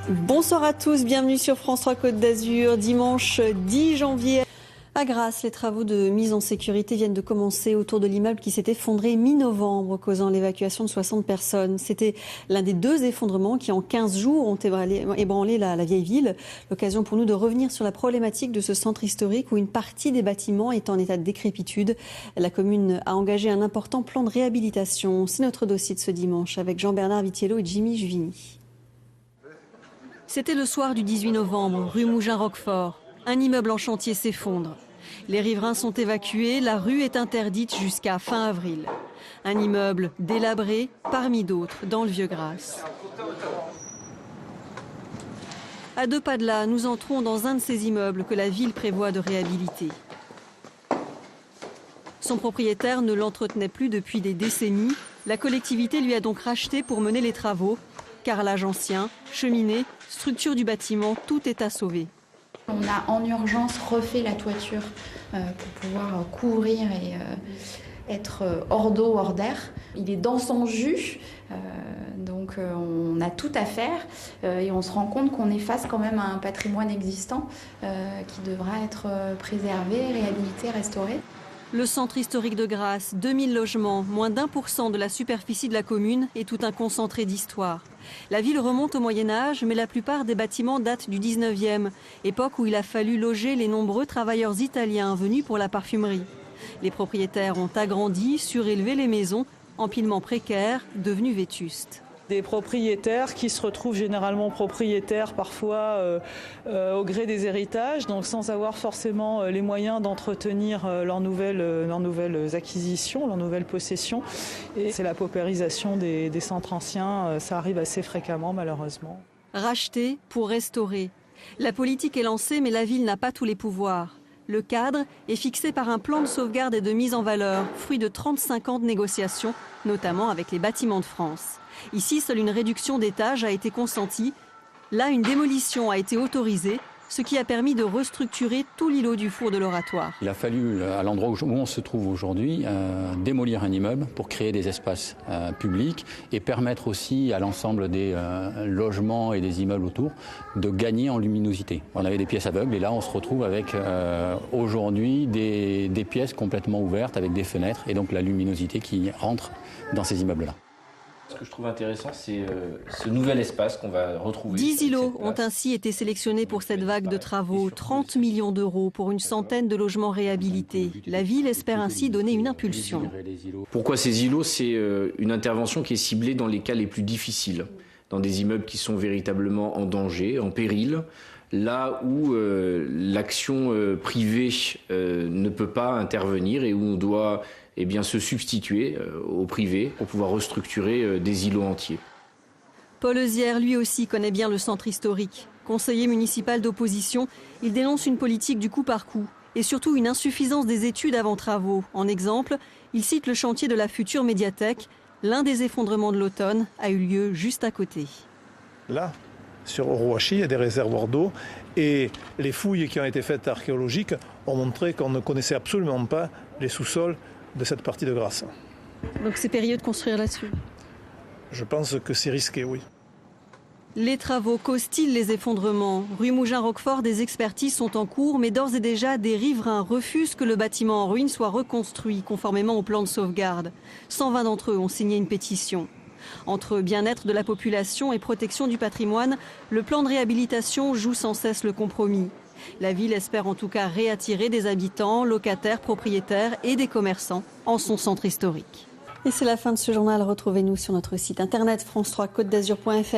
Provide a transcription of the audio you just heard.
Bonsoir à tous, bienvenue sur France 3 Côte d'Azur, dimanche 10 janvier. À Grasse, les travaux de mise en sécurité viennent de commencer autour de l'immeuble qui s'est effondré mi-novembre, causant l'évacuation de 60 personnes. C'était l'un des 2 effondrements qui, en 15 jours, ont ébranlé la vieille ville. L'occasion pour nous de revenir sur la problématique de ce centre historique où une partie des bâtiments est en état de décrépitude. La commune a engagé un important plan de réhabilitation. C'est notre dossier de ce dimanche avec Jean-Bernard Vitiello et Jimmy Juvigny. C'était le soir du 18 novembre, rue Mougin-Roquefort. Un immeuble en chantier s'effondre. Les riverains sont évacués, la rue est interdite jusqu'à fin avril. Un immeuble délabré parmi d'autres dans le Vieux-Grasse. À 2 pas de là, nous entrons dans un de ces immeubles que la ville prévoit de réhabiliter. Son propriétaire ne l'entretenait plus depuis des décennies. La collectivité lui a donc racheté pour mener les travaux. Carrelage ancien, cheminée, structure du bâtiment, tout est à sauver. On a en urgence refait la toiture pour pouvoir couvrir et être hors d'eau, hors d'air. Il est dans son jus, donc on a tout à faire et on se rend compte qu'on est face quand même à un patrimoine existant qui devra être préservé, réhabilité, restauré. Le centre historique de Grasse, 2000 logements, moins d'1% de la superficie de la commune et tout un concentré d'histoire. La ville remonte au Moyen-Âge, mais la plupart des bâtiments datent du 19e, époque où il a fallu loger les nombreux travailleurs italiens venus pour la parfumerie. Les propriétaires ont agrandi, surélevé les maisons, empilement précaire, devenus vétustes. Des propriétaires qui se retrouvent généralement propriétaires parfois au gré des héritages, donc sans avoir forcément les moyens d'entretenir leurs nouvelles acquisitions, leurs nouvelles possessions. Et c'est la paupérisation des centres anciens, ça arrive assez fréquemment malheureusement. Racheter pour restaurer. La politique est lancée mais la ville n'a pas tous les pouvoirs. Le cadre est fixé par un plan de sauvegarde et de mise en valeur, fruit de 35 ans de négociations, notamment avec les Bâtiments de France. Ici, seule une réduction d'étages a été consentie. Là, une démolition a été autorisée, ce qui a permis de restructurer tout l'îlot du four de l'Oratoire. Il a fallu, à l'endroit où on se trouve aujourd'hui, démolir un immeuble pour créer des espaces publics et permettre aussi à l'ensemble des logements et des immeubles autour de gagner en luminosité. On avait des pièces aveugles et là on se retrouve avec aujourd'hui des pièces complètement ouvertes avec des fenêtres et donc la luminosité qui entre dans ces immeubles-là. Ce que je trouve intéressant, c'est ce nouvel espace qu'on va retrouver. 10 îlots ont ainsi été sélectionnés pour cette vague de travaux. 30 millions d'euros pour une centaine de logements réhabilités. La ville espère ainsi donner une impulsion. Pourquoi ces îlots? C'est une intervention qui est ciblée dans les cas les plus difficiles, dans des immeubles qui sont véritablement en danger, en péril, là où l'action privée ne peut pas intervenir et où on doit se substituer au privé pour pouvoir restructurer des îlots entiers. Paul Euzière, lui aussi, connaît bien le centre historique. Conseiller municipal d'opposition, il dénonce une politique du coup par coup et surtout une insuffisance des études avant travaux. En exemple, il cite le chantier de la future médiathèque. L'un des effondrements de l'automne a eu lieu juste à côté. Là, sur Oroachi, il y a des réservoirs d'eau et les fouilles qui ont été faites archéologiques ont montré qu'on ne connaissait absolument pas les sous-sols de cette partie de Grasse. Donc c'est périlleux de construire là-dessus? Je pense que c'est risqué, oui. Les travaux causent-ils les effondrements? Rue Mougin-Roquefort, des expertises sont en cours, mais d'ores et déjà, des riverains refusent que le bâtiment en ruine soit reconstruit conformément au plan de sauvegarde. 120 d'entre eux ont signé une pétition. Entre bien-être de la population et protection du patrimoine, le plan de réhabilitation joue sans cesse le compromis. La ville espère en tout cas réattirer des habitants, locataires, propriétaires et des commerçants en son centre historique. Et c'est la fin de ce journal. Retrouvez-nous sur notre site internet france3côte-d'azur.fr.